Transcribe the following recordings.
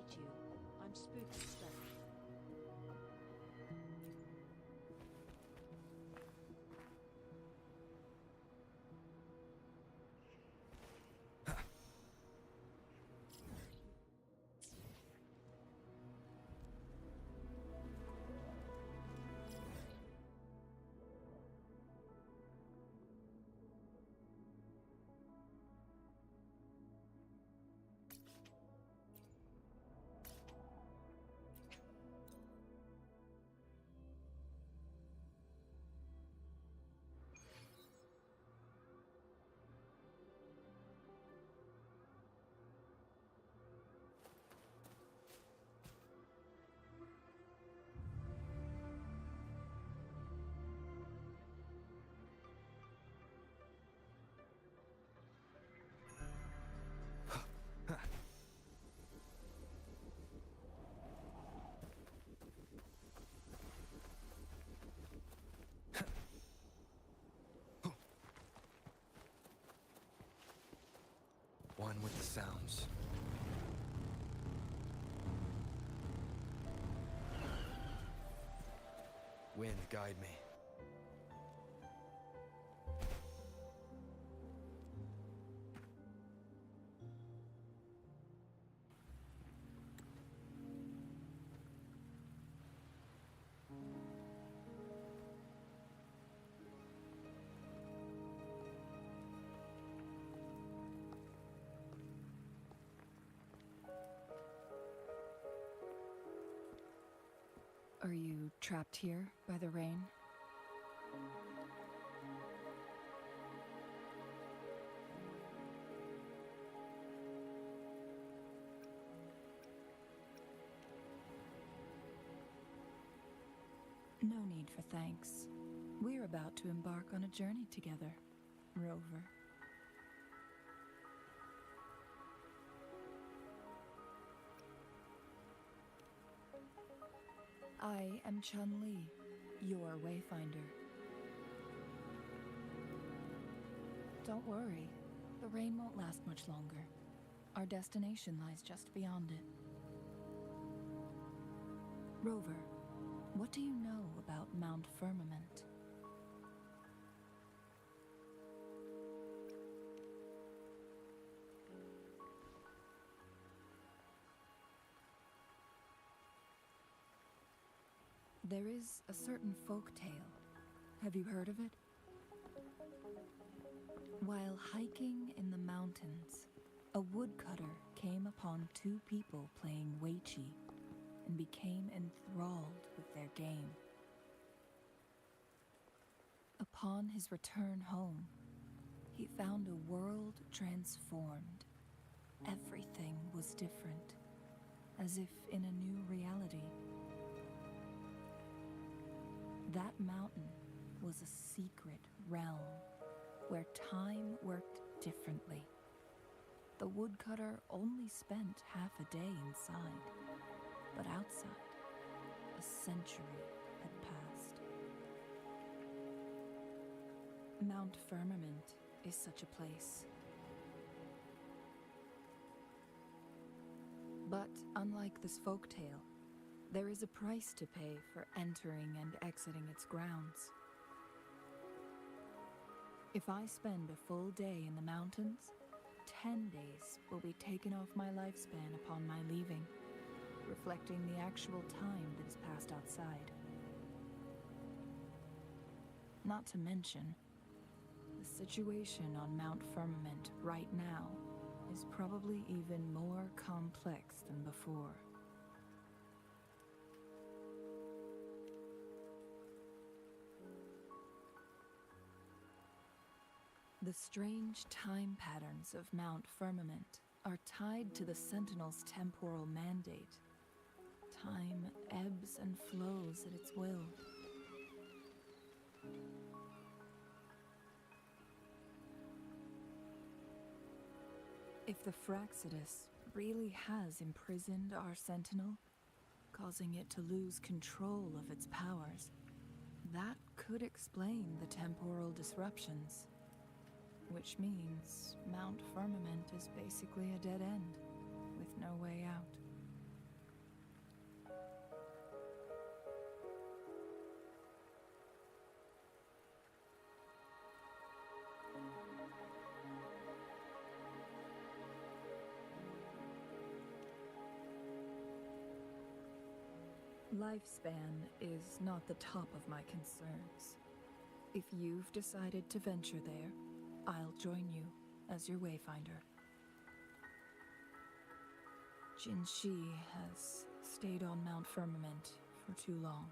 meet you. I'm spooked stuff. One with the sounds. Wind, guide me. Are you trapped here by the rain? No need for thanks. We're about to embark on a journey together, Rover. I am Chun-Li, your wayfinder. Don't worry, the rain won't last much longer. Our destination lies just beyond it. Rover, what do you know about Mount Firmament? There is a certain folk tale. Have you heard of it? While hiking in the mountains, a woodcutter came upon two people playing weiqi and became enthralled with their game. Upon his return home, he found a world transformed. Everything was different, as if in a new reality. That mountain was a secret realm where time worked differently. The woodcutter only spent half a day inside, but outside, a century had passed. Mount Firmament is such a place. But unlike this folktale, there is a price to pay for entering and exiting its grounds. If I spend a full day in the mountains, 10 days will be taken off my lifespan upon my leaving, reflecting the actual time that is passed outside. Not to mention, the situation on Mount Firmament right now is probably even more complex than before. The strange time patterns of Mount Firmament are tied to the Sentinel's temporal mandate. Time ebbs and flows at its will. If the Fraxidus really has imprisoned our Sentinel, causing it to lose control of its powers, that could explain the temporal disruptions. Which means Mount Firmament is basically a dead end, with no way out. Lifespan is not the top of my concerns. If you've decided to venture there, I'll join you as your wayfinder. Jinshi has stayed on Mount Firmament for too long.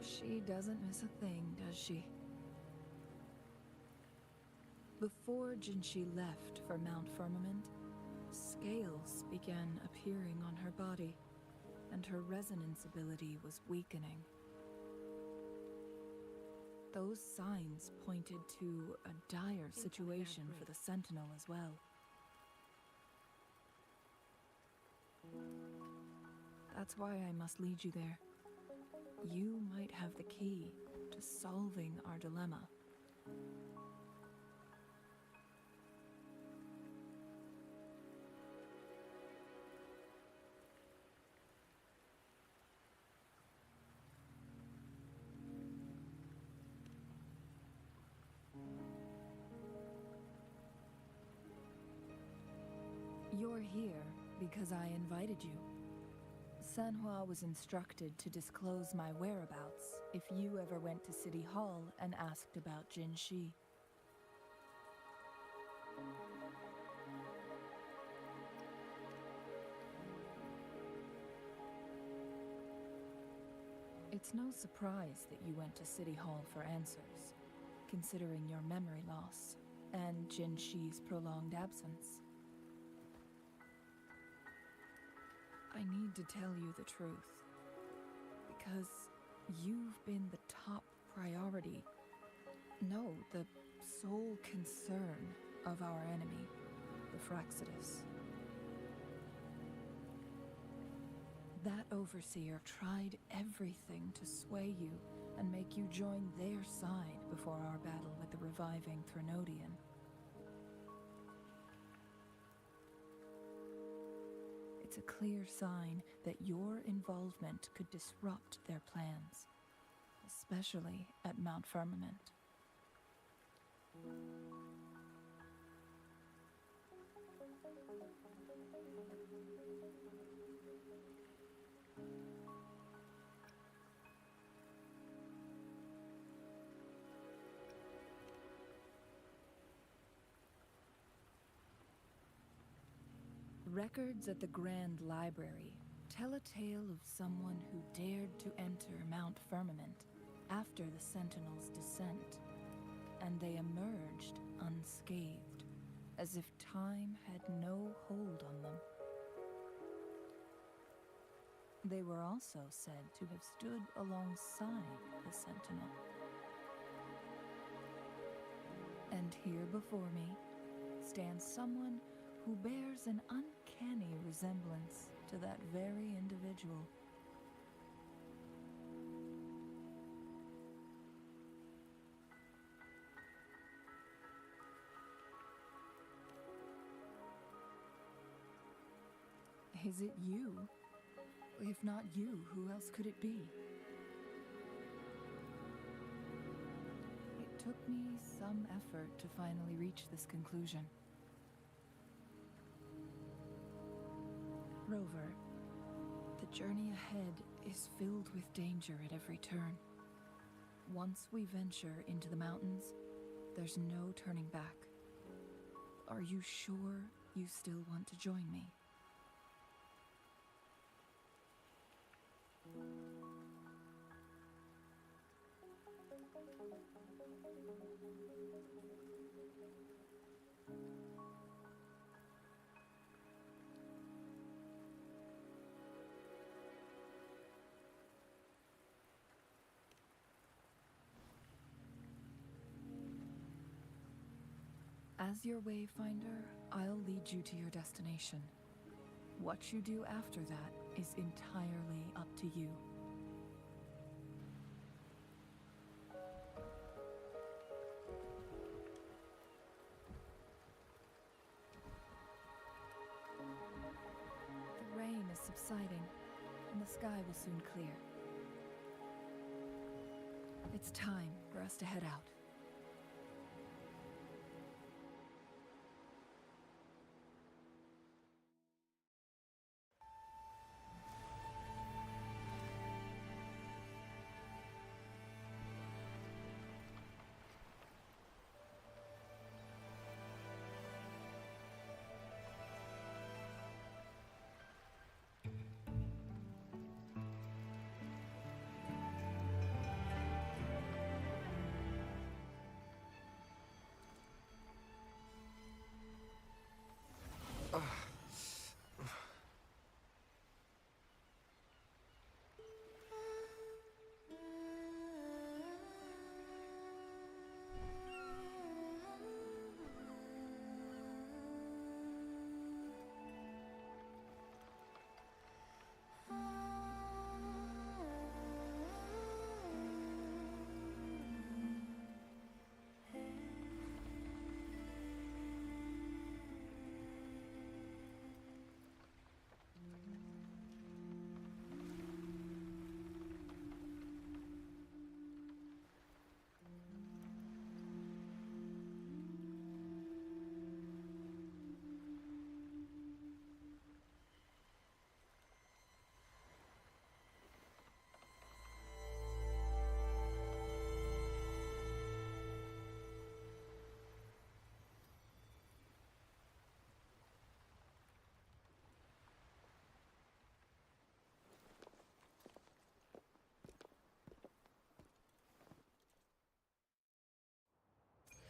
She doesn't miss a thing, does she? Before Jinshi left for Mount Firmament, scales began appearing on her body, and her resonance ability was weakening. Those signs pointed to a dire situation for the Sentinel as well. That's why I must lead you there. You might have the key to solving our dilemma. You're here because I invited you. Sanhua was instructed to disclose my whereabouts if you ever went to City Hall and asked about Jinshi. It's no surprise that you went to City Hall for answers, considering your memory loss and Jinshi's prolonged absence. I need to tell you the truth, because you've been the top priority, no, the sole concern of our enemy, the Fraxidus. That overseer tried everything to sway you and make you join their side before our battle with the reviving Threnodian. It's a clear sign that your involvement could disrupt their plans, especially at Mount Firmament. Records at the Grand Library tell a tale of someone who dared to enter Mount Firmament after the Sentinel's descent, and they emerged unscathed, as if time had no hold on them. They were also said to have stood alongside the Sentinel. And here before me stands someone who bears an uncanny resemblance to that very individual. Is it you? If not you, who else could it be? It took me some effort to finally reach this conclusion. Rover, the journey ahead is filled with danger at every turn. Once we venture into the mountains, there's no turning back. Are you sure you still want to join me? As your wayfinder, I'll lead you to your destination. What you do after that is entirely up to you. The rain is subsiding, and the sky will soon clear. It's time for us to head out.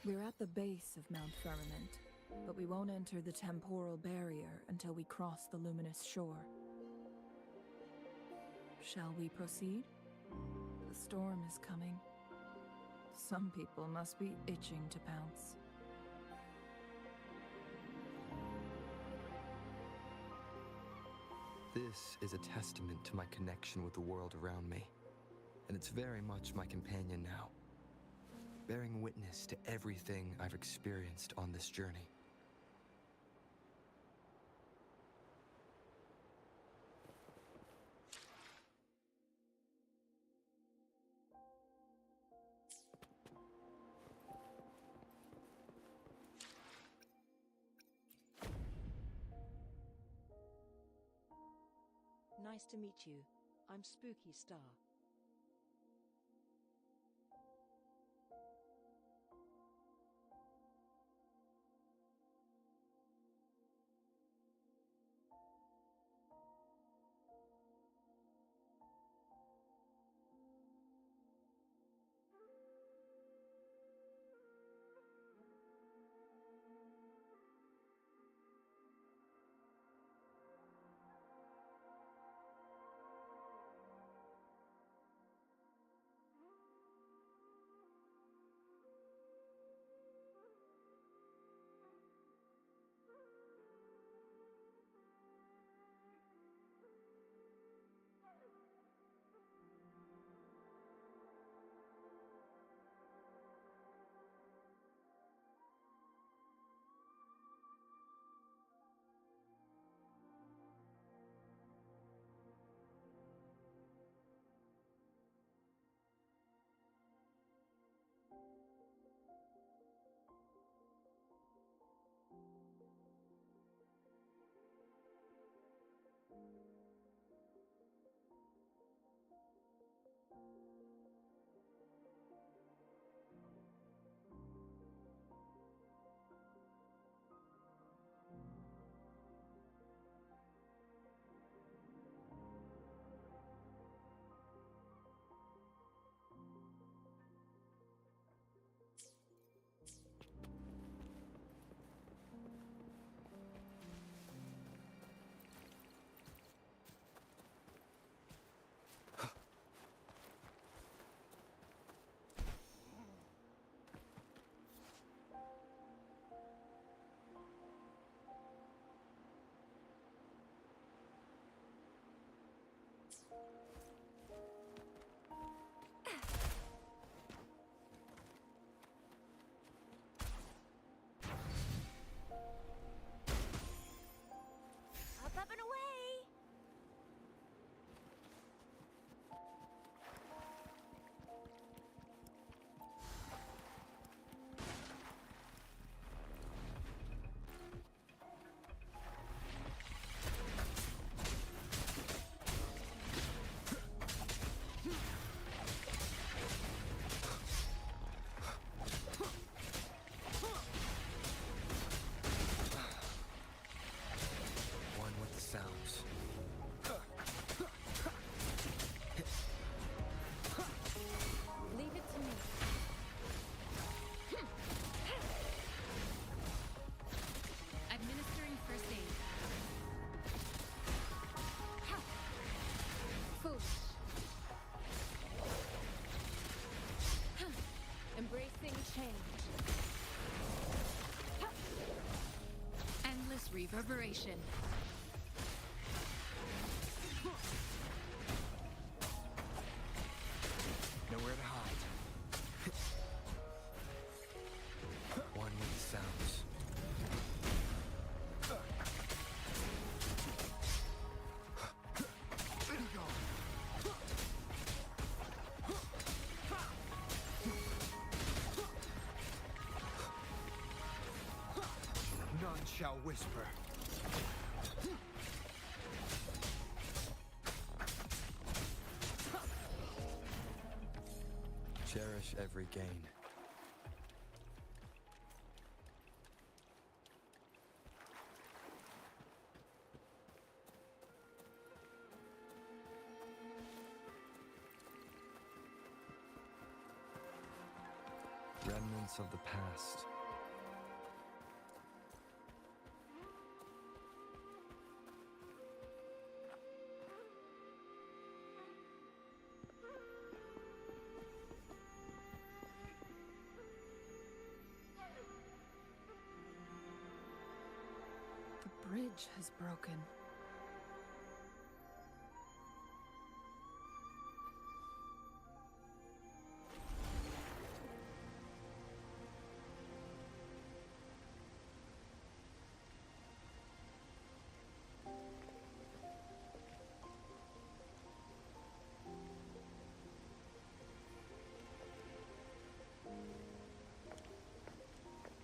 We're at the base of Mount Firmament, but we won't enter the temporal barrier until we cross the luminous shore. Shall we proceed? The storm is coming. Some people must be itching to pounce. This is a testament to my connection with the world around me, and it's very much my companion now, bearing witness to everything I've experienced on this journey. Nice to meet you. I'm Spooky Star. Up and away! One with the sounds. Leave it to me. Administering first aid. Foolish. Embracing change. Endless reverberation. Nowhere to hide. One with the sounds. None shall whisper. Cherish every gain. Remnants of the past. The bridge has broken.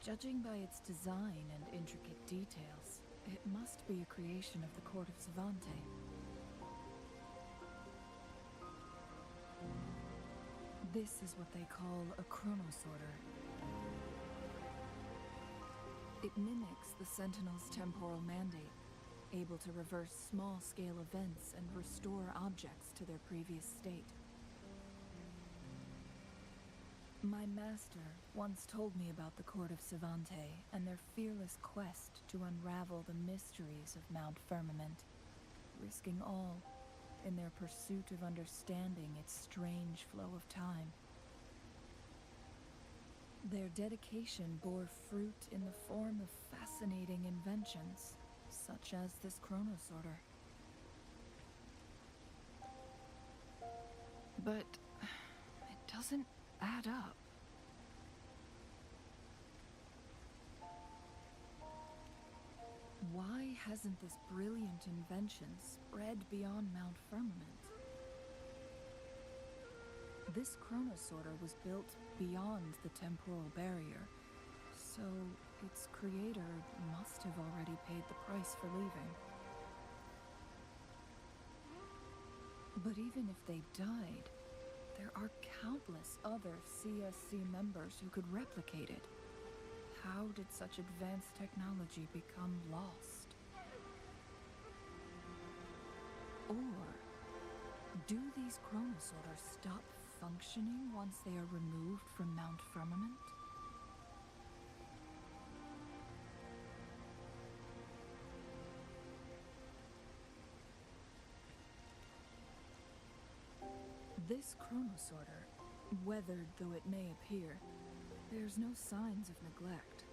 Judging by its design and intricate details, it must be a creation of the court of Savante. This is what they call a chronosorter. It mimics the Sentinel's temporal mandate, able to reverse small-scale events and restore objects to their previous state. My master once told me about the court of Savante and their fearless quest to unravel the mysteries of Mount Firmament, risking all in their pursuit of understanding its strange flow of time. Their dedication bore fruit in the form of fascinating inventions, such as this chronosorter. But it doesn't add up. Why hasn't this brilliant invention spread beyond Mount Firmament? This chronosorter was built beyond the temporal barrier, so its creator must have already paid the price for leaving. But even if they died, there are countless other CSC members who could replicate it. How did such advanced technology become lost? Or do these chronosorters stop functioning once they are removed from Mount Firmament? This chronosorter, weathered though it may appear, bears no signs of neglect.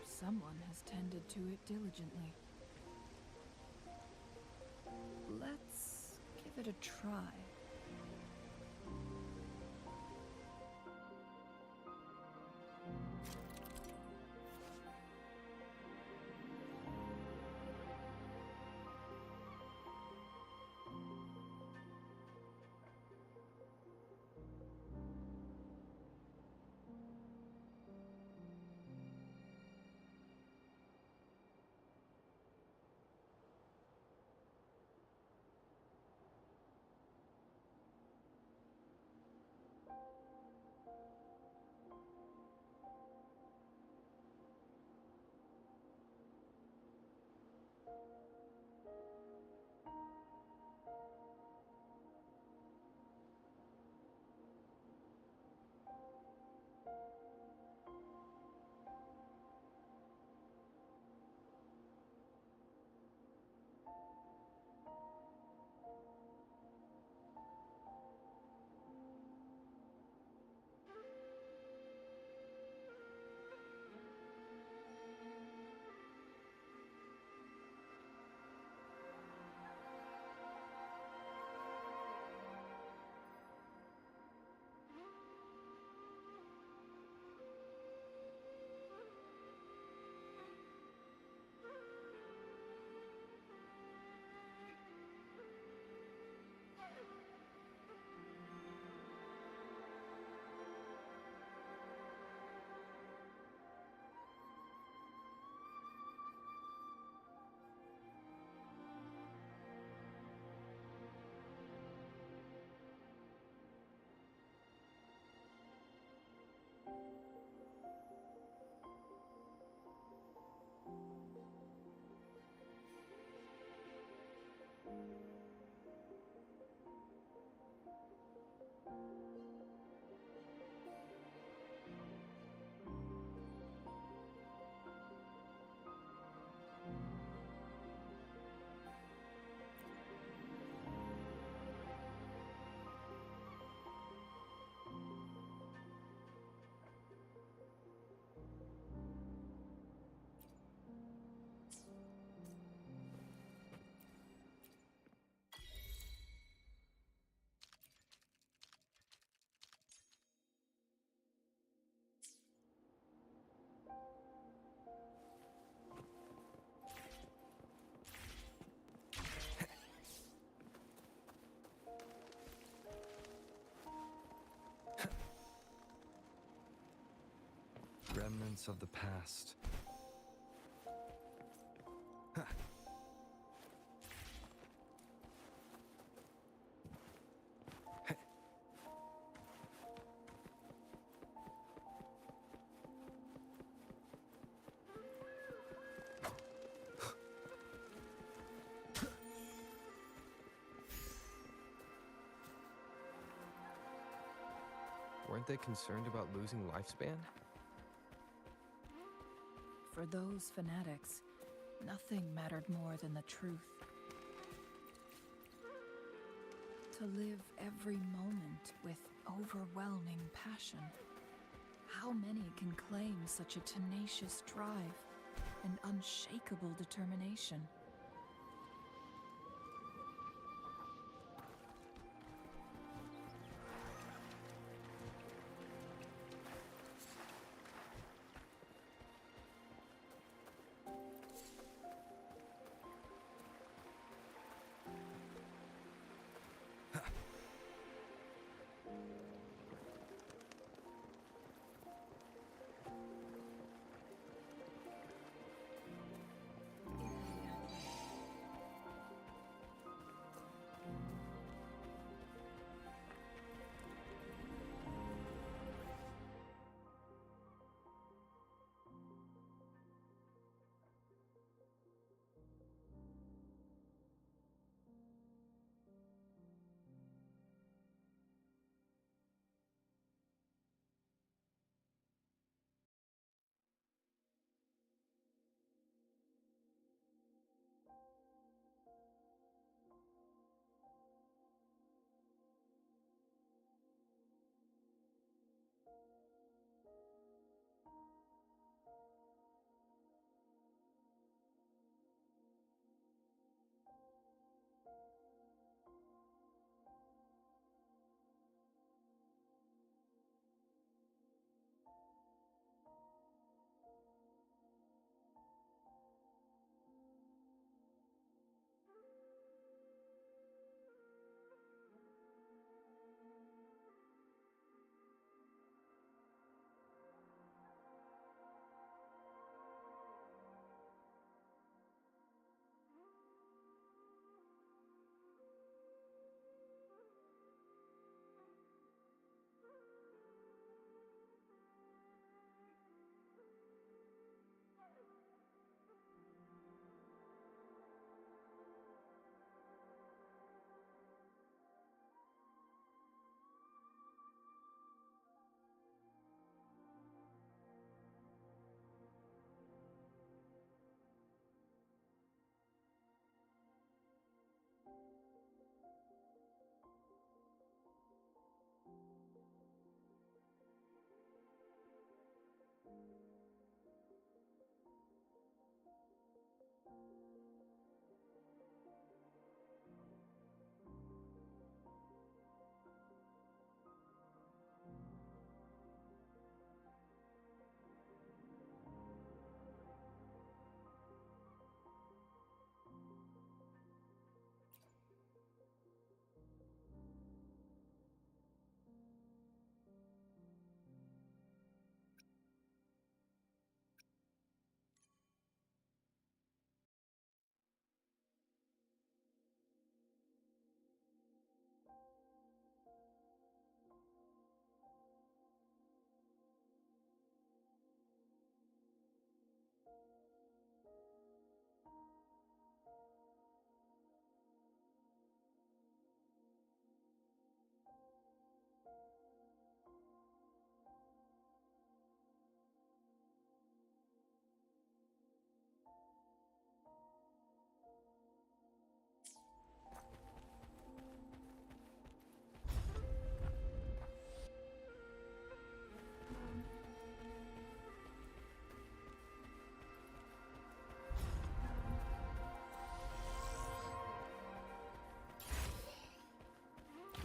Someone has tended to it diligently. Let's give it a try. Remnants of the past. Ha. Weren't they concerned about losing lifespan? For those fanatics, nothing mattered more than the truth. To live every moment with overwhelming passion. How many can claim such a tenacious drive and unshakable determination?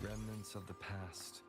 Remnants of the past.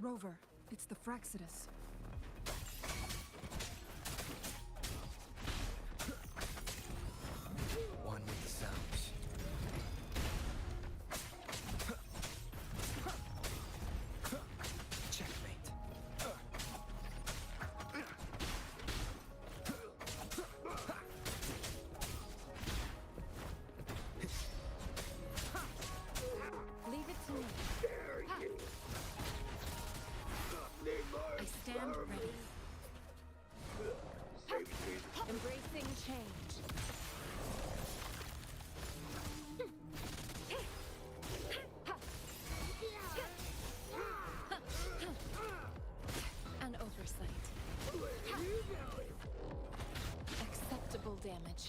Rover, it's the Fraxidus. One with the sounds. Checkmate. Leave it to me. I stand ready. Embracing change. An oversight. Acceptable damage.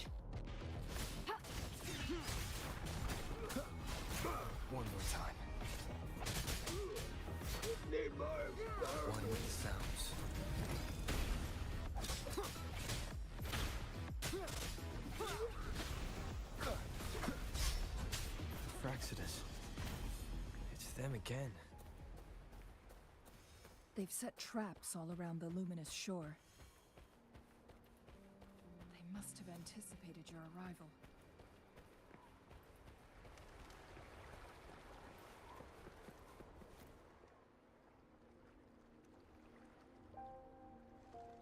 One more time. One with the sounds. Fraxidus. It's them again. They've set traps all around the luminous shore. They must have anticipated your arrival.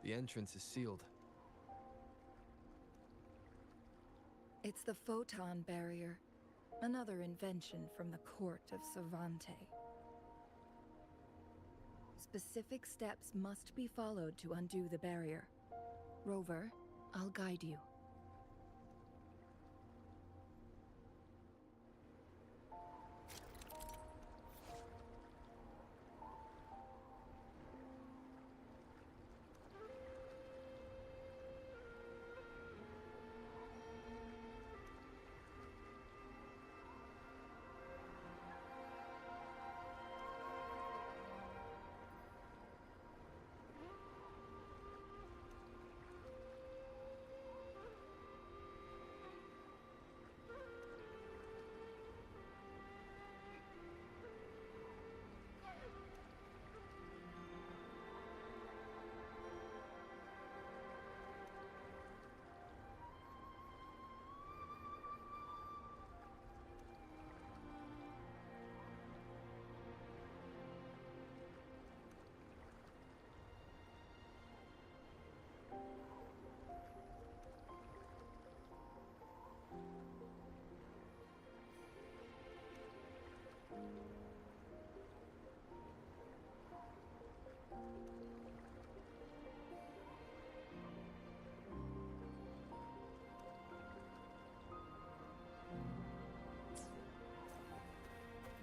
The entrance is sealed. It's the photon barrier, another invention from the court of Savante. Specific steps must be followed to undo the barrier. Rover, I'll guide you.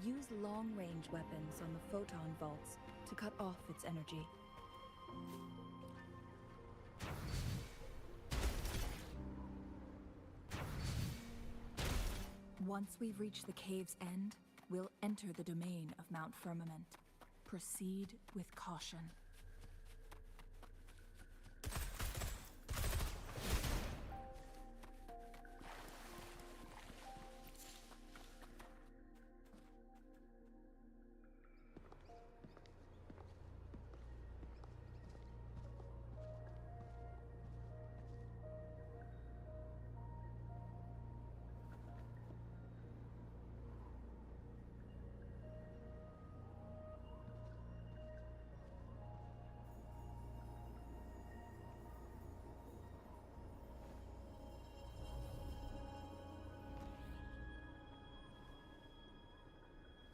Use long-range weapons on the photon vaults to cut off its energy. Once we've reached the cave's end, we'll enter the domain of Mount Firmament. Proceed with caution.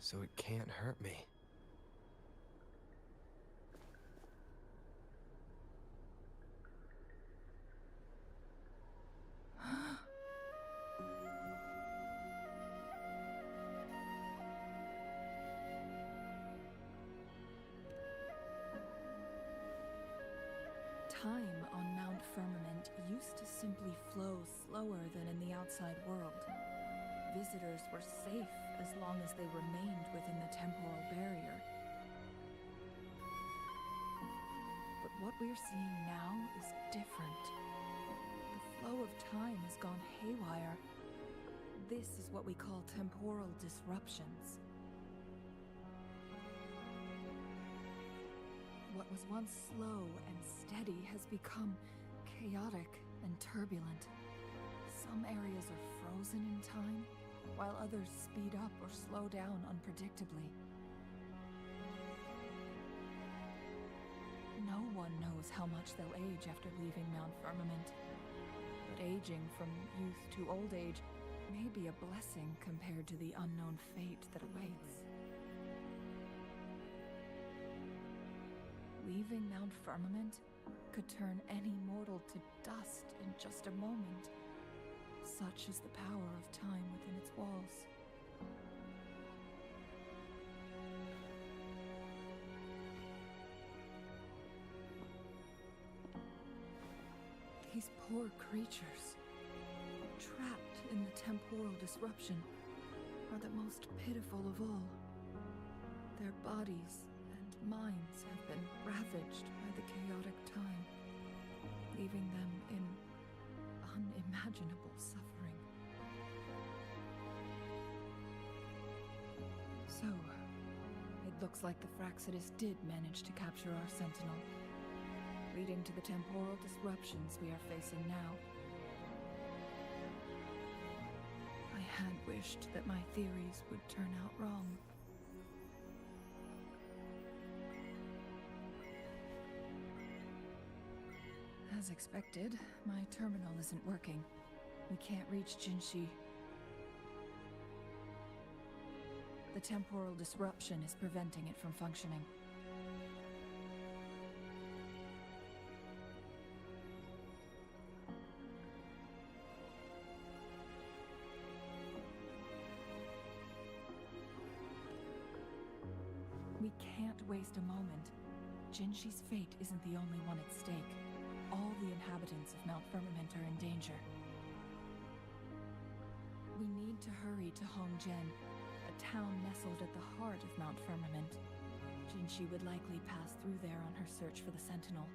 So it can't hurt me. Time on Mount Firmament used to simply flow slower than in the outside world. Visitors were safe as long as they remained within the temporal barrier. But what we're seeing now is different. The flow of time has gone haywire. This is what we call temporal disruptions. What was once slow and steady has become chaotic and turbulent. Some areas are frozen in time, while others speed up or slow down unpredictably. No one knows how much they'll age after leaving Mount Firmament, but aging from youth to old age may be a blessing compared to the unknown fate that awaits. Leaving Mount Firmament could turn any mortal to dust in just a moment. Such is the power of time within its walls. These poor creatures, trapped in the temporal disruption, are the most pitiful of all. Their bodies and minds have been ravaged by the chaotic time, leaving them in unimaginable suffering. So, it looks like the Fraxidus did manage to capture our Sentinel, leading to the temporal disruptions we are facing now. I had wished that my theories would turn out wrong. As expected, my terminal isn't working. We can't reach Jinshi. The temporal disruption is preventing it from functioning. We can't waste a moment. Jinshi's fate isn't the only one at stake. All the inhabitants of Mount Firmament are in danger. We need to hurry to Hongjian, a town nestled at the heart of Mount Firmament. Jinshi would likely pass through there on her search for the Sentinel.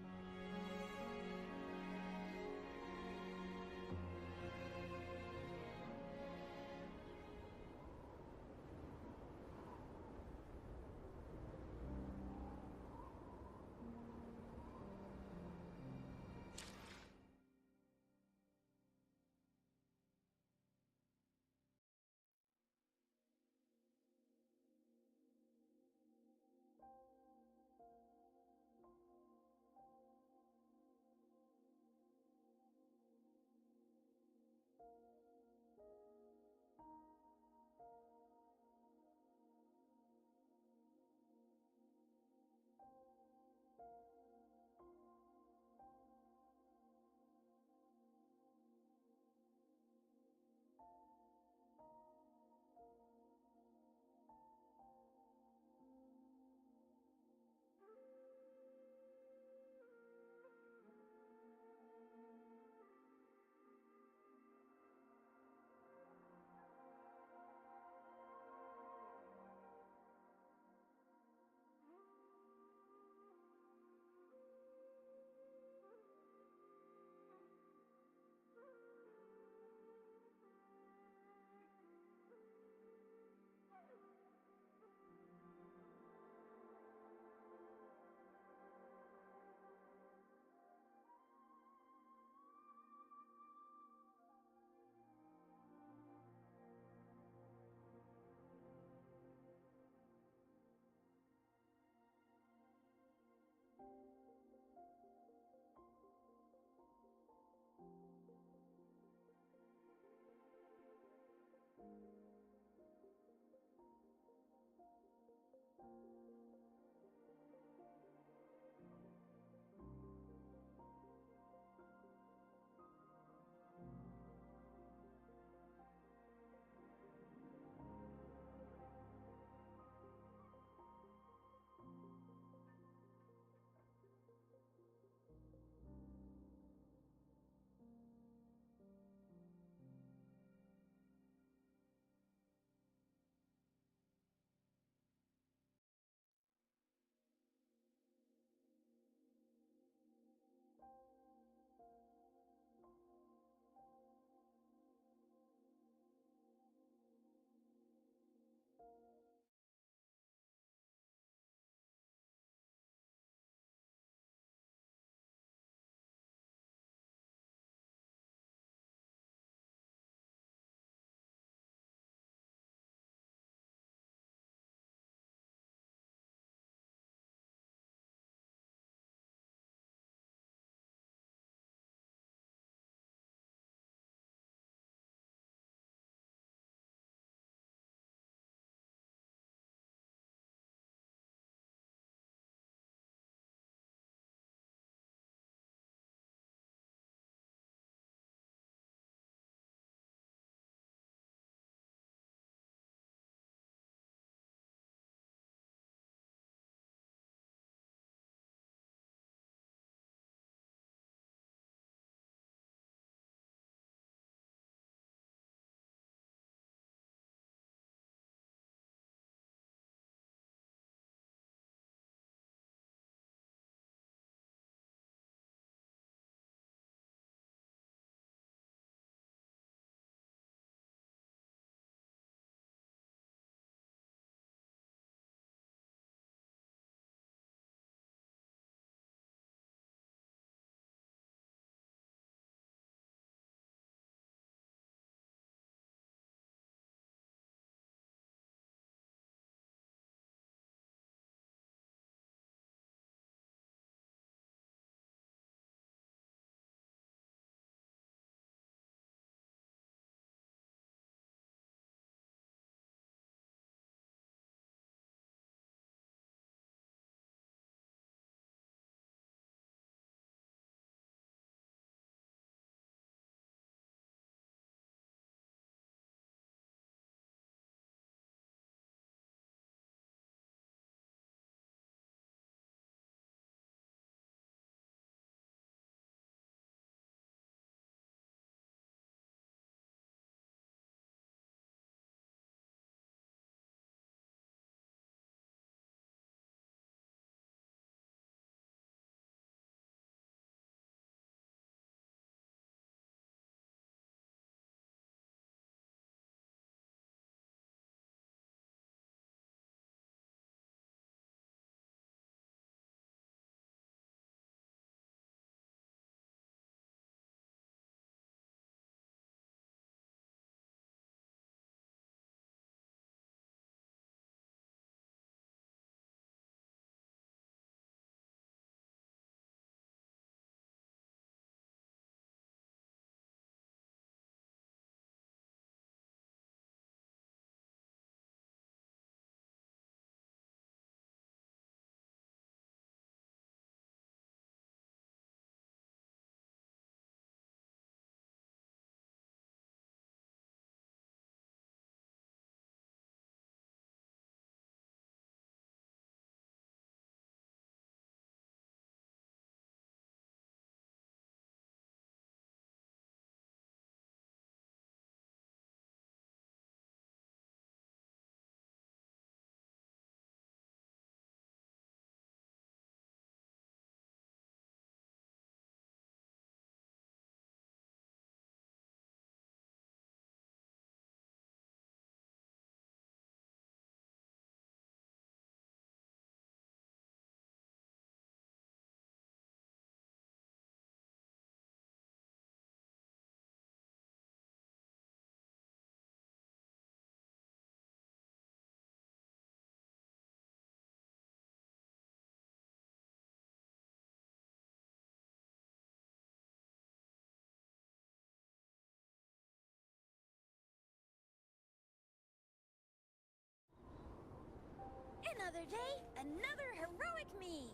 Another day, another heroic me!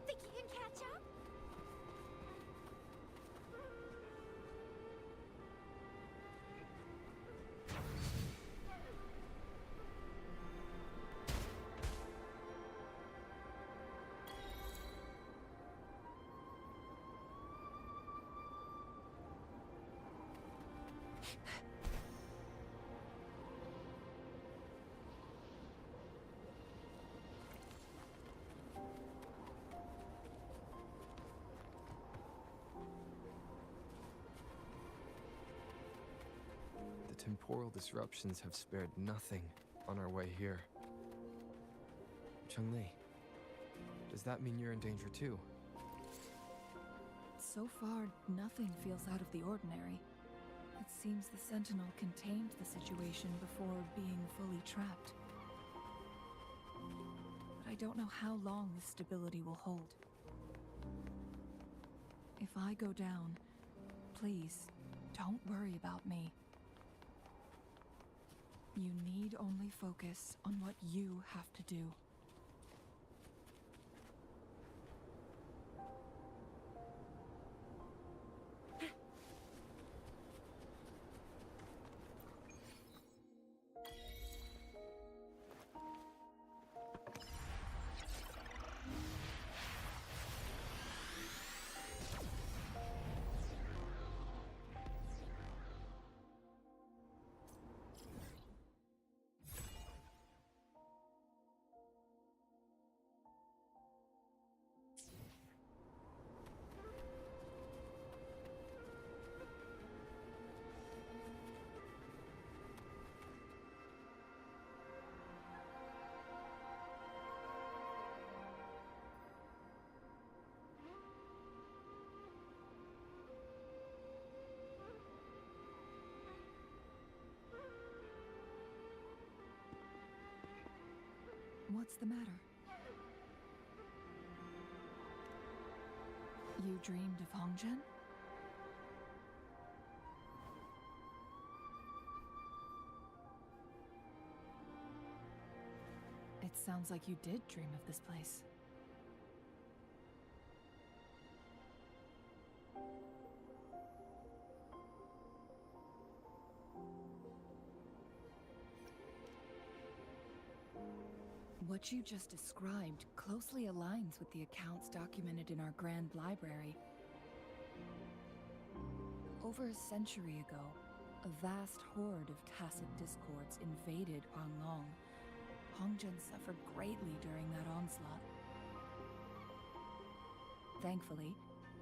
Think you can catch up? The temporal disruptions have spared nothing on our way here. Chun-Li, does that mean you're in danger too? So far, nothing feels out of the ordinary. It seems the Sentinel contained the situation before being fully trapped. But I don't know how long this stability will hold. If I go down, please, don't worry about me. You need only focus on what you have to do. What's the matter? You dreamed of Hongzhen? It sounds like you did dream of this place. What you just described closely aligns with the accounts documented in our Grand Library. Over a century ago, a vast horde of tacit discords invaded Anglong. Hongzhen suffered greatly during that onslaught. Thankfully,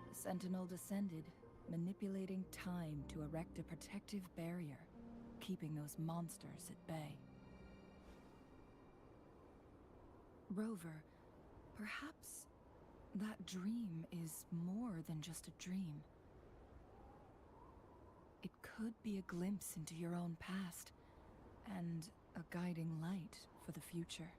the Sentinel descended, manipulating time to erect a protective barrier, keeping those monsters at bay. Rover, perhaps that dream is more than just a dream. It could be a glimpse into your own past, and a guiding light for the future.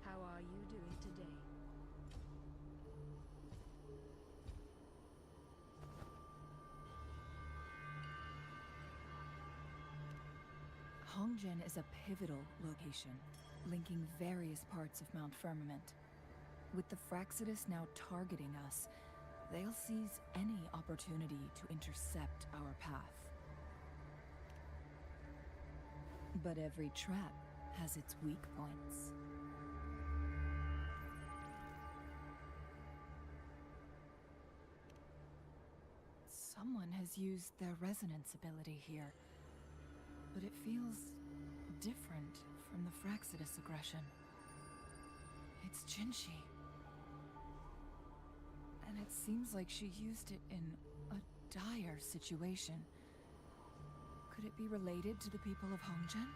How are you doing today? Hongzhen is a pivotal location, linking various parts of Mount Firmament. With the Fraxidus now targeting us, they'll seize any opportunity to intercept our path. But every trap has its weak points. Someone has used their resonance ability here, but it feels different from the Fraxidus aggression. It's Jinshi. And it seems like she used it in a dire situation. Could it be related to the people of Hongzhen?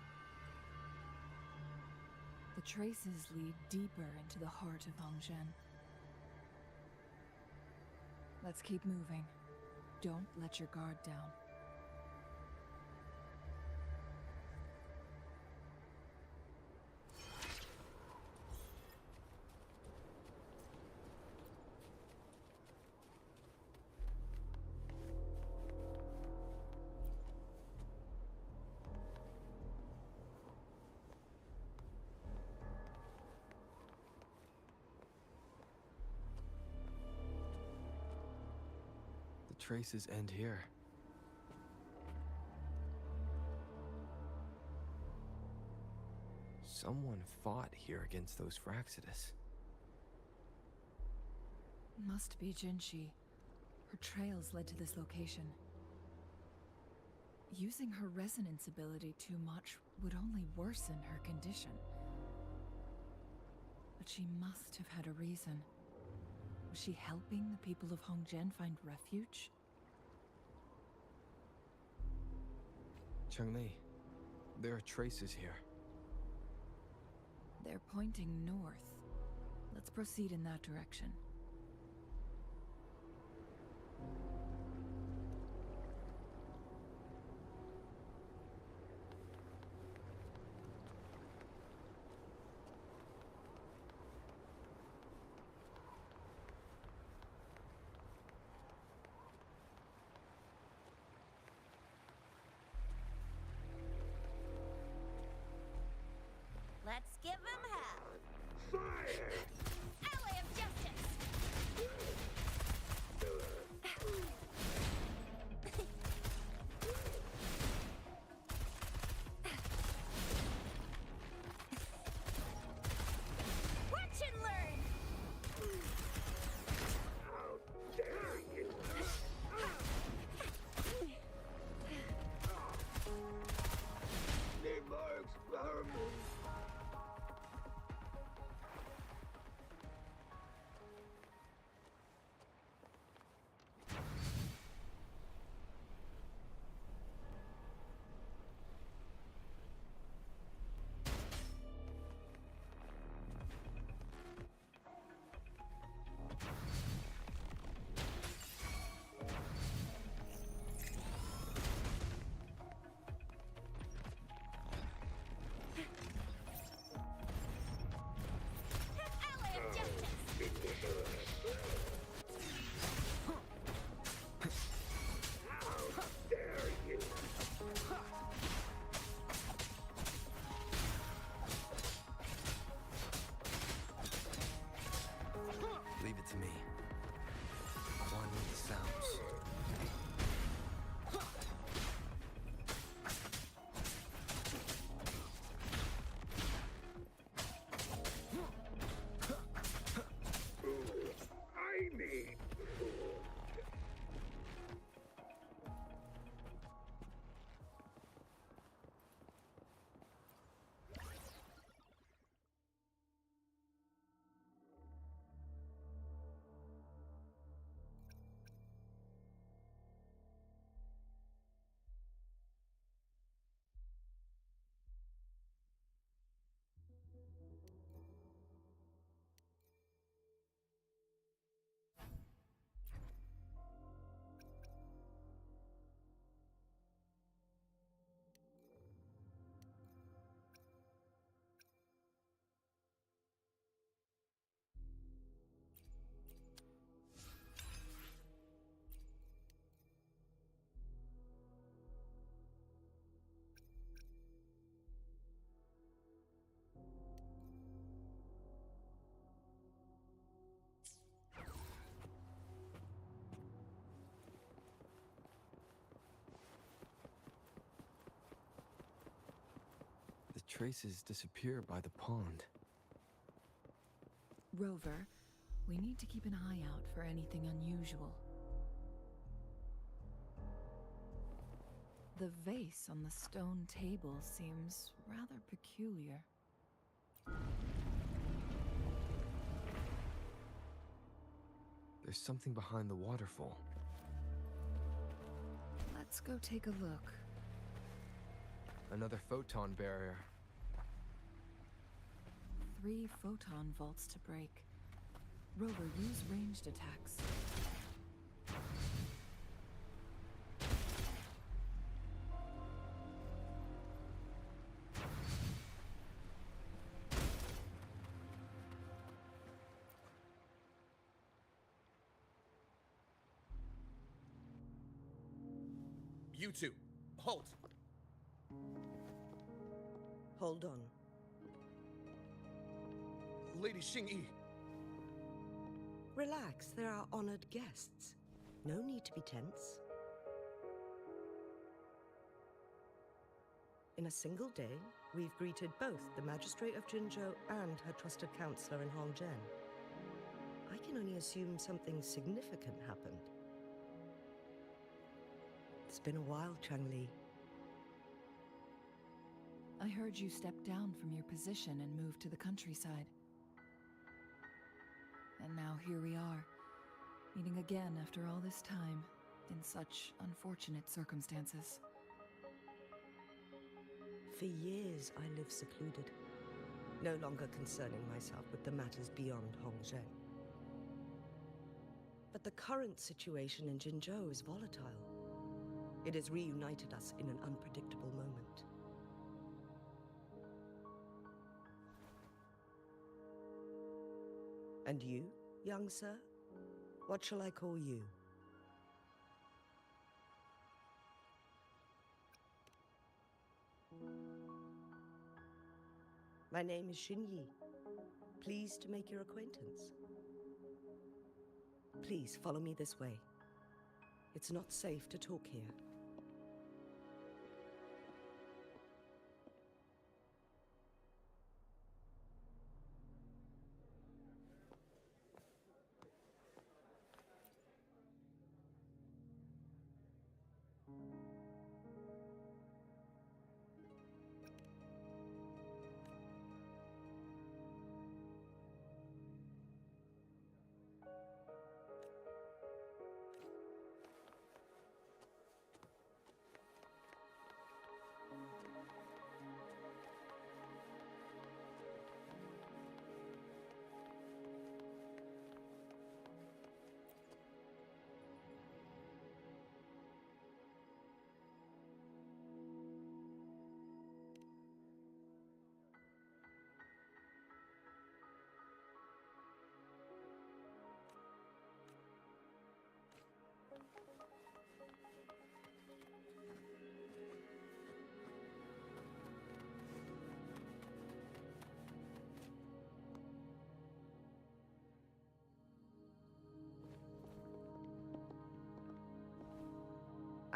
The traces lead deeper into the heart of Hongzhen. Let's keep moving. Don't let your guard down. The traces end here. Someone fought here against those Fraxidus. Must be Jinshi. Her trails led to this location. Using her resonance ability too much would only worsen her condition. But she must have had a reason. Was she helping the people of Hongzhen find refuge? Changli, there are traces here. They're pointing north. Let's proceed in that direction. Let's give him hell. Fire! Ally of justice! Watch and learn! How dare you! Need more experiments! Leave it to me. One with the sounds. I need food. The traces disappear by the pond. Rover, we need to keep an eye out for anything unusual. The vase on the stone table seems rather peculiar. There's something behind the waterfall. Let's go take a look. Another photon barrier. 3 photon vaults to break. Rover, use ranged attacks. You two, halt! Hold on. Lady Xingyi, Relax, they're our honored guests. No need to be tense. In a single day, we've greeted both the Magistrate of Jinzhou and her trusted counselor in Hongzhen. I can only assume something significant happened. It's been a while, Changli. I heard you stepped down from your position and moved to the countryside. And now here we are, meeting again after all this time, in such unfortunate circumstances. For years, I lived secluded, no longer concerning myself with the matters beyond Hongzhen. But the current situation in Jinzhou is volatile. It has reunited us in an unpredictable moment. And you, young sir? What shall I call you? My name is Xingyi. Pleased to make your acquaintance. Please follow me this way. It's not safe to talk here.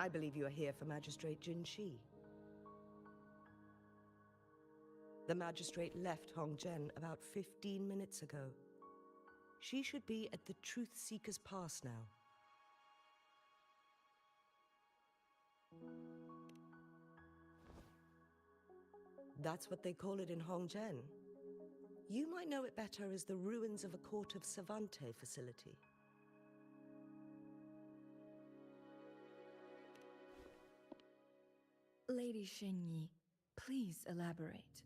I believe you are here for Magistrate Jin Shi. The Magistrate left Hongzhen about 15 minutes ago. She should be at the Truth Seeker's Pass now. That's what they call it in Hongzhen. You might know it better as the ruins of a Court of Savante facility. Lady Xingyi, please elaborate.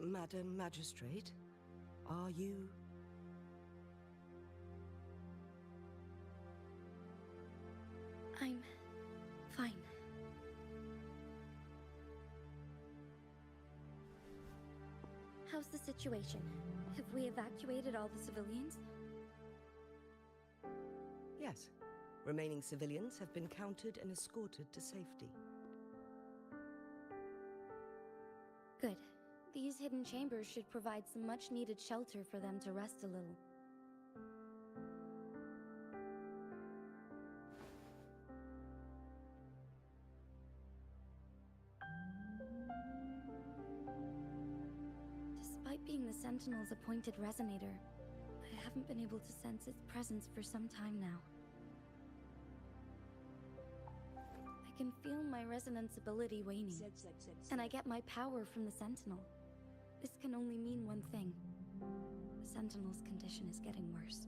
Madam Magistrate, are you... I'm fine. How's the situation? Have we evacuated all the civilians? Yes. Remaining civilians have been counted and escorted to safety. Good. These hidden chambers should provide some much-needed shelter for them to rest a little. Despite being the Sentinel's appointed resonator, I haven't been able to sense its presence for some time now. I can feel my resonance ability waning, and I get my power from the Sentinel. This can only mean one thing. The Sentinel's condition is getting worse.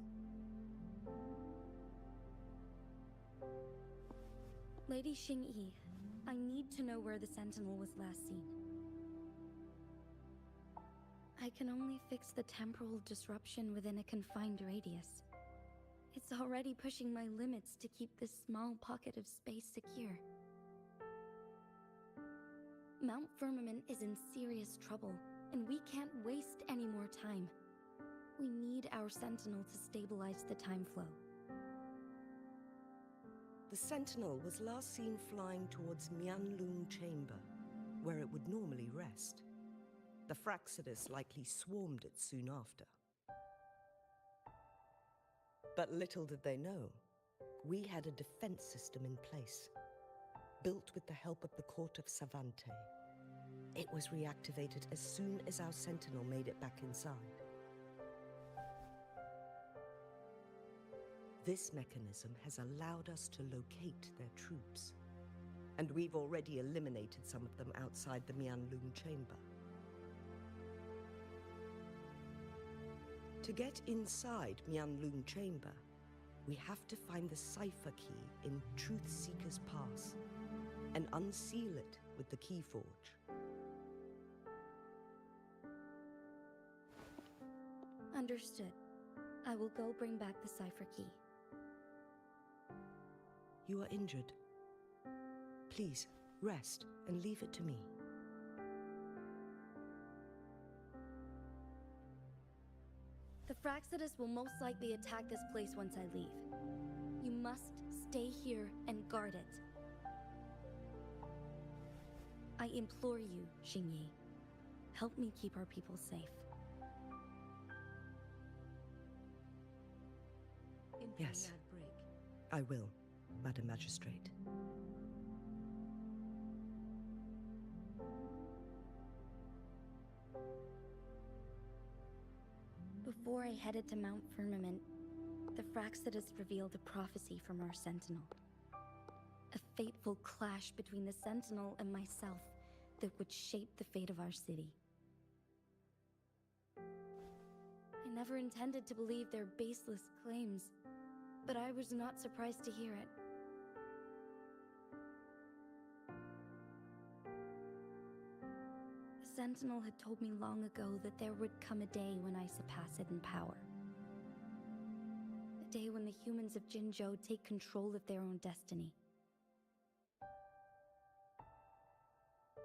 Lady Xingyi, I need to know where the Sentinel was last seen. I can only fix the temporal disruption within a confined radius. It's already pushing my limits to keep this small pocket of space secure. Mount Firmament is in serious trouble, and we can't waste any more time. We need our Sentinel to stabilize the time flow. The Sentinel was last seen flying towards Mianlung Chamber, where it would normally rest. The Fraxidus likely swarmed it soon after. But little did they know, we had a defense system in place, built with the help of the court of Savante. It was reactivated as soon as our Sentinel made it back inside. This mechanism has allowed us to locate their troops, and we've already eliminated some of them outside the Mianlung Chamber. To get inside Mianlung Chamber, we have to find the cipher key in Truth Seeker's Pass and unseal it with the Keyforge. Understood. I will go bring back the cipher key. You are injured. Please, rest and leave it to me. The Fraxidus will most likely attack this place once I leave. You must stay here and guard it. I implore you, Xingyi. Help me keep our people safe. Yes, I will, Madam Magistrate. Before I headed to Mount Firmament, the Fraxidus revealed a prophecy from our Sentinel. A fateful clash between the Sentinel and myself that would shape the fate of our city. I never intended to believe their baseless claims, but I was not surprised to hear it. The Sentinel had told me long ago that there would come a day when I surpass it in power. A day when the humans of Jinzhou take control of their own destiny.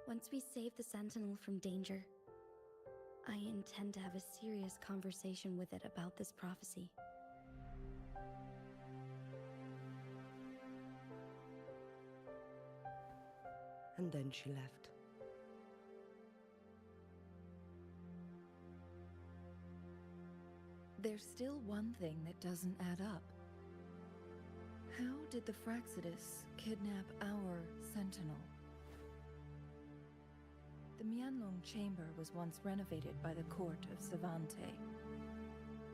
Once we save the Sentinel from danger, I intend to have a serious conversation with it about this prophecy. And then she left. There's still one thing that doesn't add up. How did the Fraxidus kidnap our Sentinel? The Mianlong Chamber was once renovated by the court of Savante.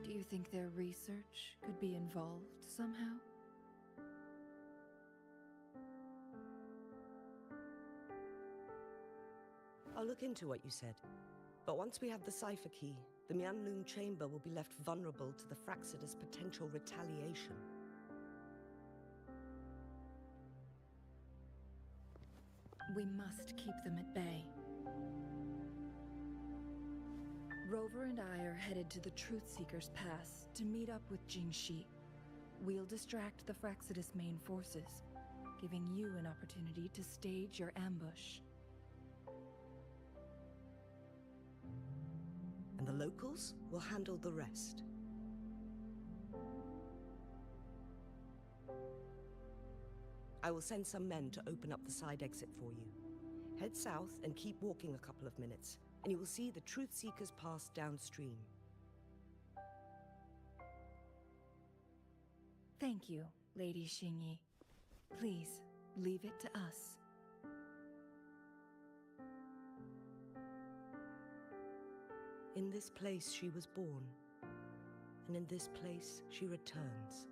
Do you think their research could be involved somehow? I'll look into what you said. But once we have the cipher key, the Mianlung Chamber will be left vulnerable to the Fraxidus' potential retaliation. We must keep them at bay. Rover and I are headed to the Truth Seeker's Pass to meet up with Jingxi. We'll distract the Fraxidus' main forces, giving you an opportunity to stage your ambush. And the locals will handle the rest. I will send some men to open up the side exit for you. Head south and keep walking a couple of minutes, and you will see the Truth Seeker's Pass downstream. Thank you, Lady Xingyi. Please, leave it to us. In this place she was born, and in this place she returns.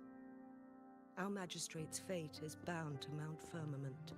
Our magistrate's fate is bound to Mount Firmament.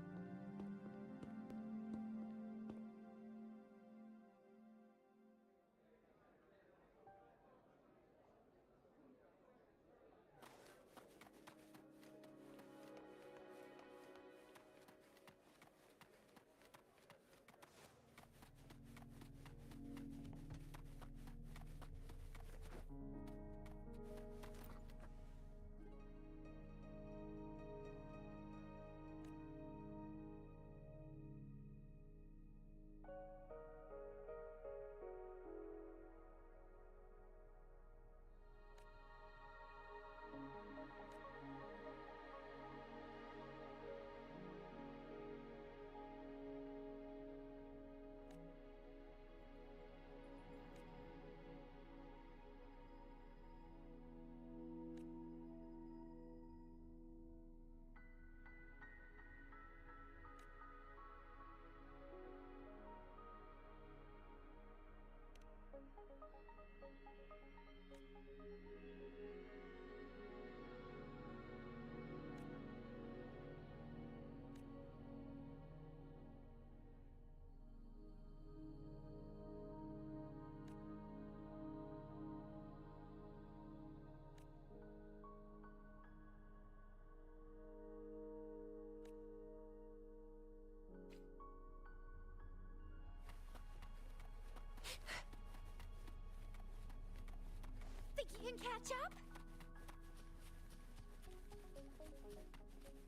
Think you can catch up?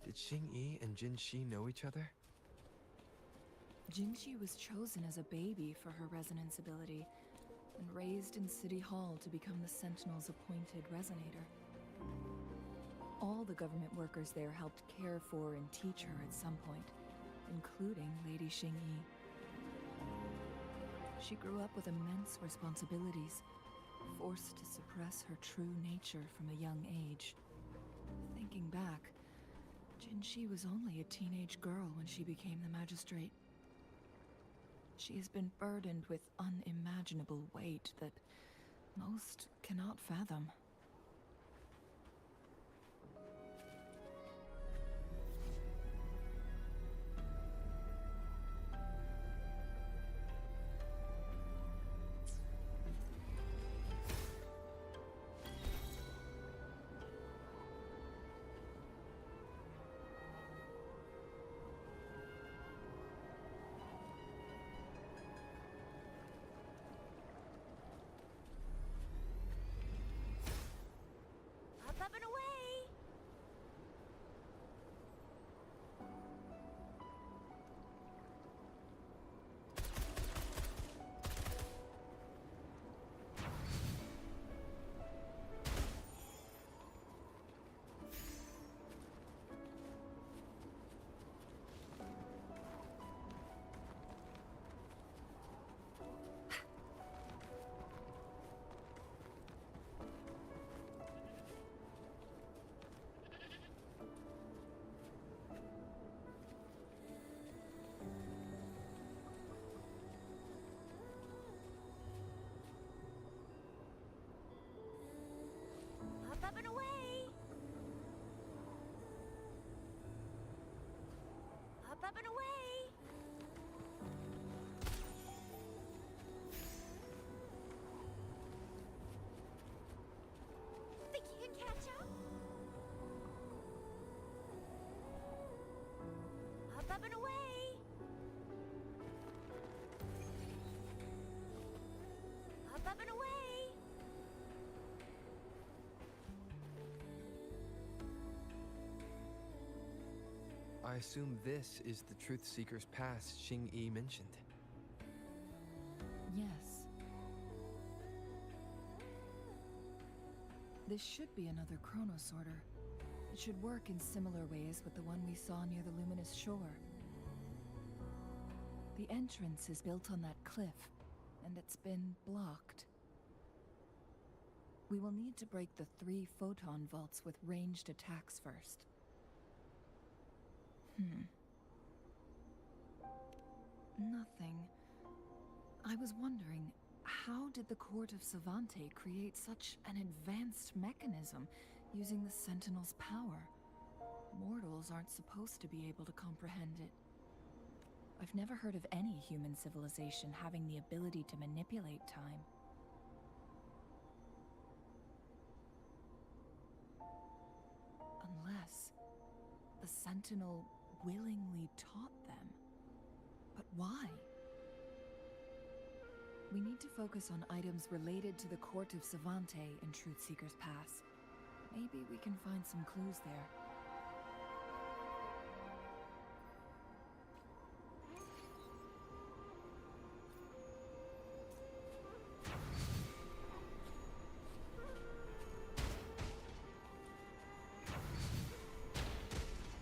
Did Xing-Yi and Jin-Shi know each other? Jin-Shi was chosen as a baby for her resonance ability and raised in City Hall to become the Sentinel's appointed resonator. All the government workers there helped care for and teach her at some point, including Lady Xing-Yi. She grew up with immense responsibilities, forced to suppress her true nature from a young age. Thinking back, Jin-Shi was only a teenage girl when she became the magistrate. She has been burdened with unimaginable weight that most cannot fathom. Up and away! Up and away! Up and away! Think you can catch up? Up and away! Up and away! I assume this is the Truth Seeker's Pass Xing-Yi mentioned. Yes. This should be another chronosorter. It should work in similar ways with the one we saw near the luminous shore. The entrance is built on that cliff, and it's been blocked. We will need to break the 3 photon vaults with ranged attacks first. Nothing. I was wondering, how did the court of Savante create such an advanced mechanism using the Sentinel's power? Mortals aren't supposed to be able to comprehend it. I've never heard of any human civilization having the ability to manipulate time. Unless the Sentinel willingly taught them. But why? We need to focus on items related to the court of Savante in Truthseeker's Pass. Maybe we can find some clues there.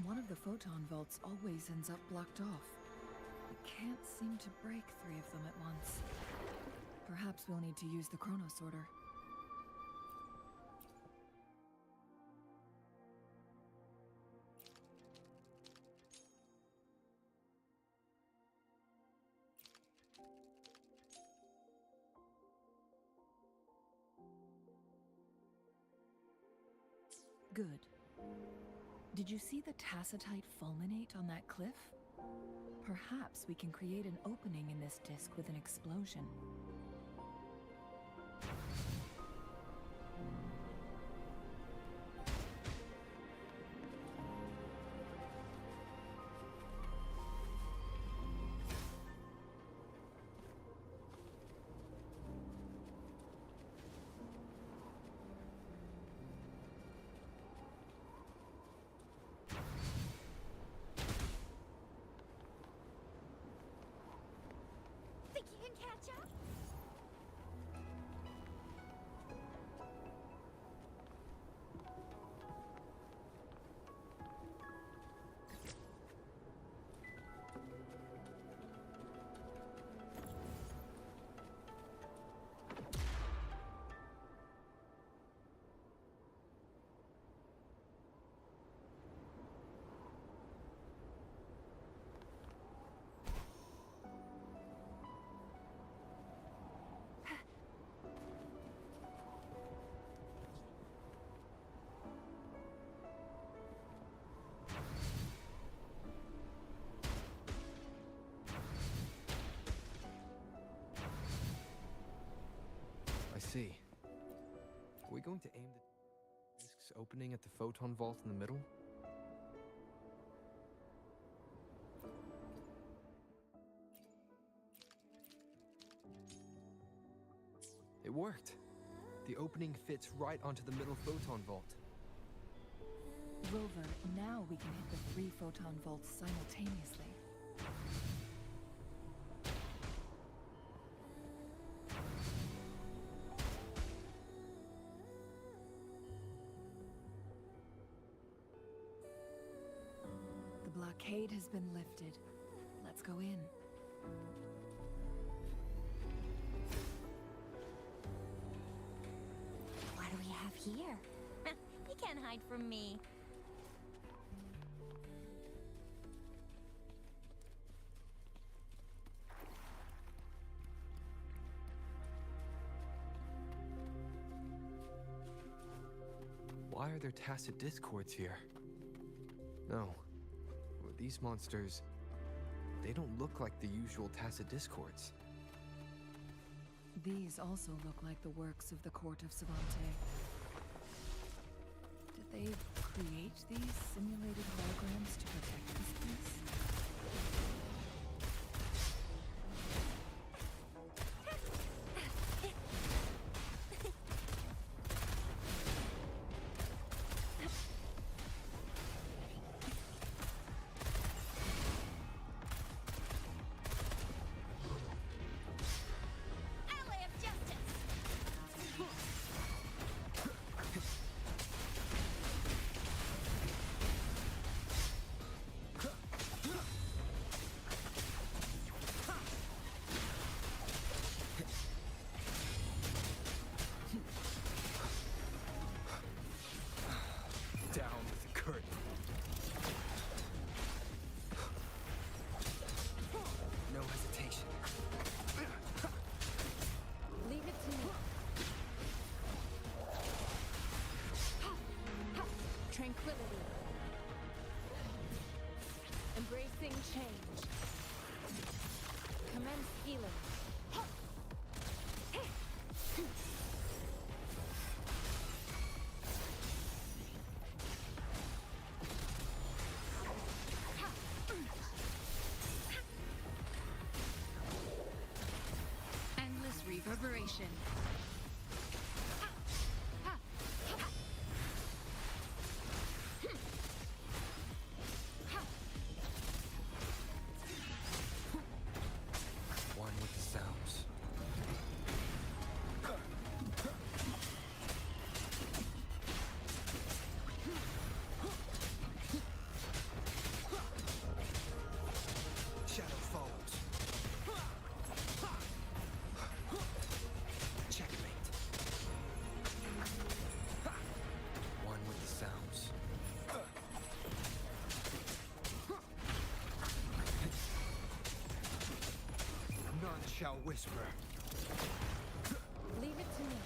One of the photon vaults always ends up blocked off. We can't seem to break 3 of them at once. Perhaps we'll need to use the chrono sorter. Good. Did you see the tacitite fulminate on that cliff? Perhaps we can create an opening in this disk with an explosion. Think you can catch up? I see. Are we going to aim the disk's opening at the photon vault in the middle? It worked! The opening fits right onto the middle photon vault. Rover, now we can hit the 3 photon vaults simultaneously. The blockade has been lifted. Let's go in. What do we have here? You can't hide from me. Why are there tacit discords here? No. These monsters, they don't look like the usual tacit discords. These also look like the works of the court of Savante. Did they create these simulated holograms to protect this place? Ally of justice! change. Commence healing. Endless reverberation. One with the sounds. Shadow follows. Checkmate. One with the sounds. None shall whisper. Leave it to me.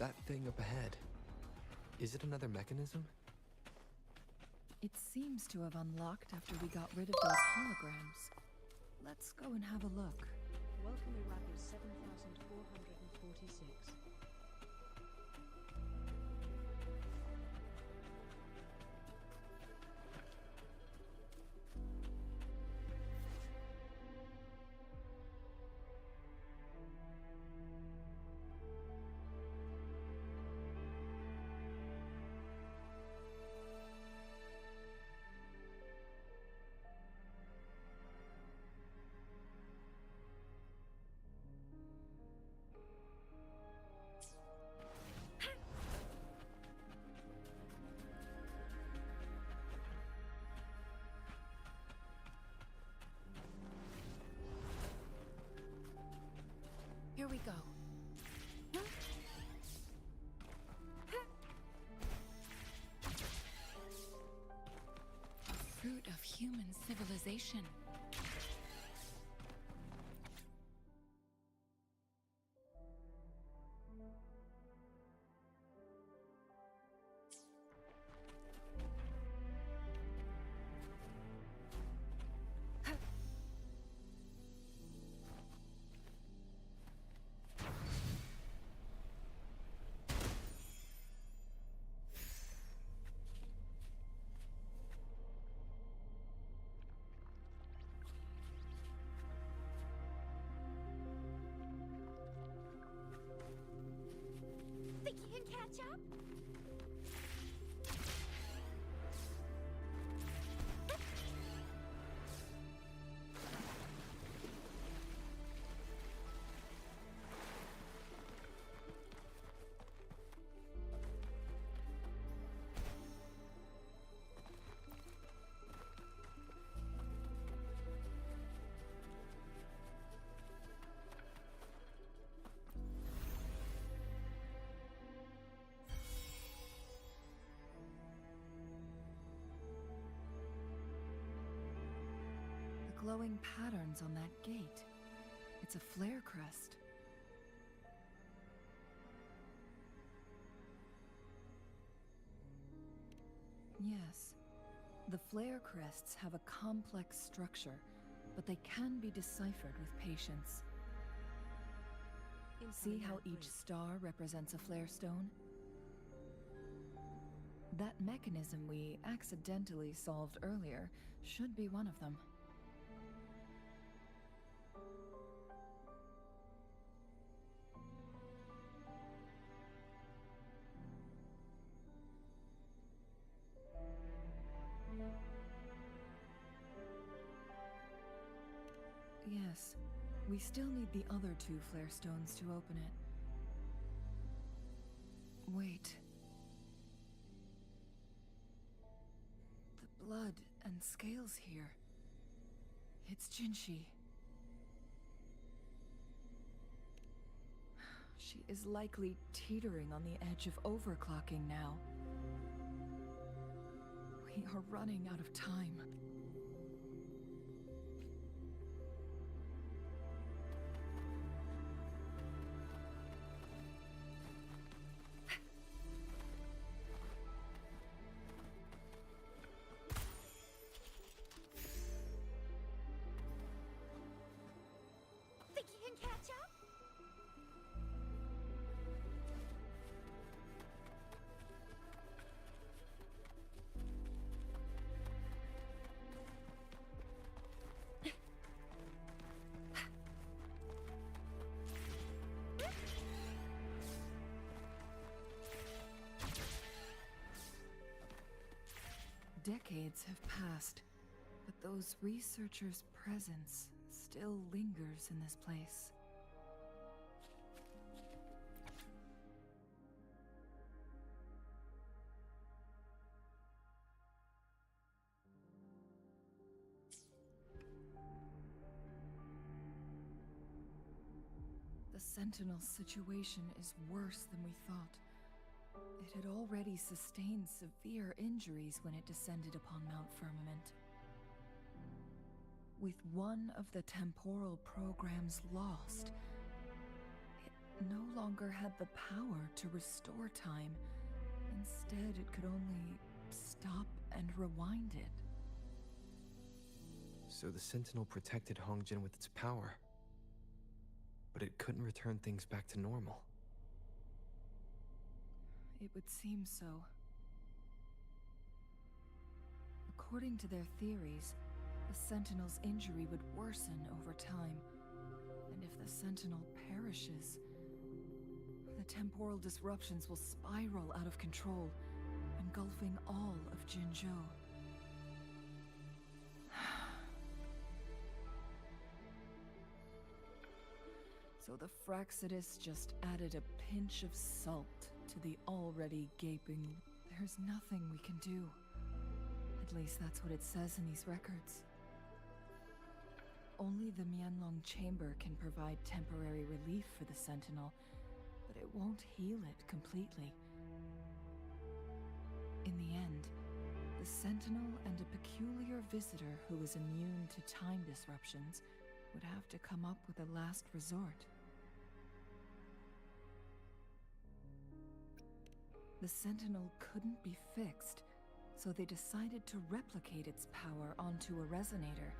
That thing up ahead. Is it another mechanism? It seems to have unlocked after we got rid of those holograms. Let's go and have a look. Welcome Iraqi 7446. Here we go. Fruit of human civilization. Think you can catch up? The glowing patterns on that gate. It's a flare crest. Yes. The flare crests have a complex structure, but they can be deciphered with patience. See how each star represents a flare stone? That mechanism we accidentally solved earlier should be one of them. Yes, we still need the other two flare stones to open it. Wait. The blood and scales here. It's Jinshi. She is likely teetering on the edge of overclocking now. We are running out of time. Think you can catch up? Decades have passed, but those researchers' presence still lingers in this place. The Sentinel's situation is worse than we thought. It had already sustained severe injuries when it descended upon Mount Firmament. With one of the temporal programs lost, it no longer had the power to restore time. Instead, it could only stop and rewind it. So the Sentinel protected Hongjin with its power, but it couldn't return things back to normal. It would seem so. According to their theories, the Sentinel's injury would worsen over time, and if the Sentinel perishes, the temporal disruptions will spiral out of control, engulfing all of Jinzhou. So the Fraxidus just added a pinch of salt to the already gaping. There's nothing we can do. At least that's what it says in these records. Only the Mianlong Chamber can provide temporary relief for the Sentinel, but it won't heal it completely. In the end, the Sentinel and a peculiar visitor who is immune to time disruptions would have to come up with a last resort. The Sentinel couldn't be fixed, so they decided to replicate its power onto a resonator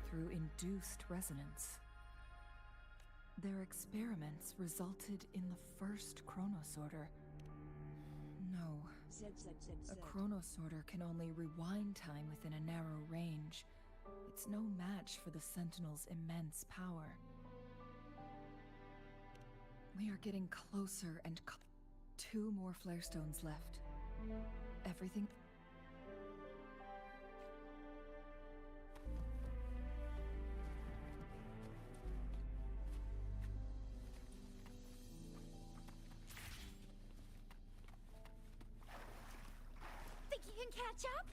through induced resonance. Their experiments resulted in the first chronosorter. No, a chronosorter can only rewind time within a narrow range. It's no match for the Sentinel's immense power. We are getting closer and 2 more flare stones left. Everything... Think you can catch up?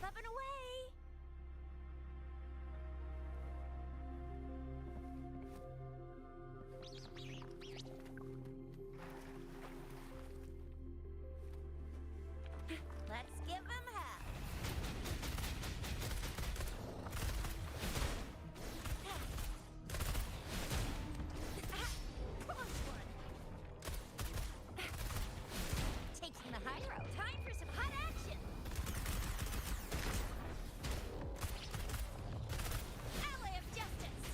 Up and away! Let's give him hell. Close one. Taking the high road. Time for some hot action. Ally of justice.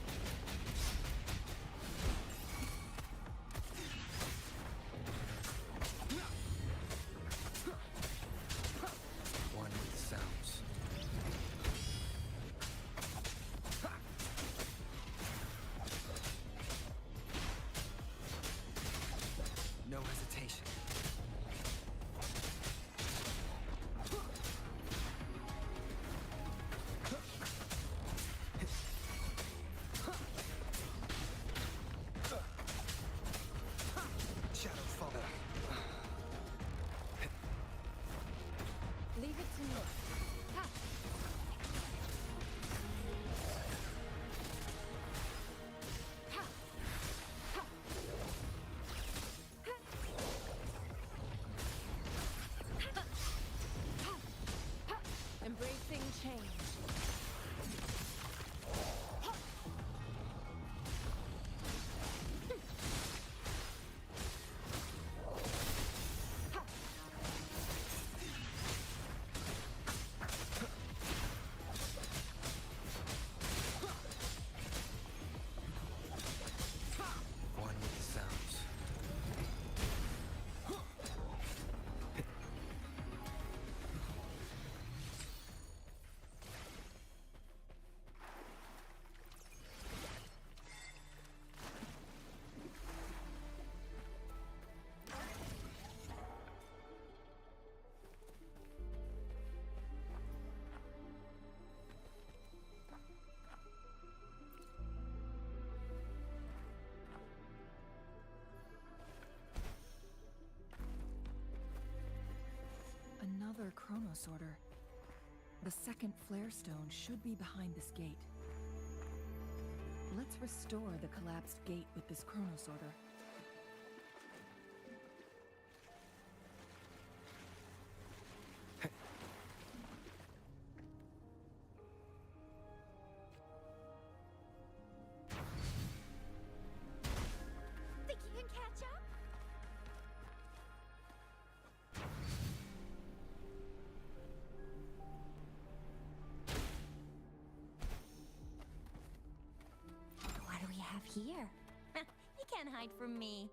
One with the sounds. No hesitation. Shadow fall. Leave it to me. Ha! chronosorter. The second flare stone should be behind this gate. Let's restore the collapsed gate with this chronosorter. Think you can catch up? What do we have here? You can't hide from me.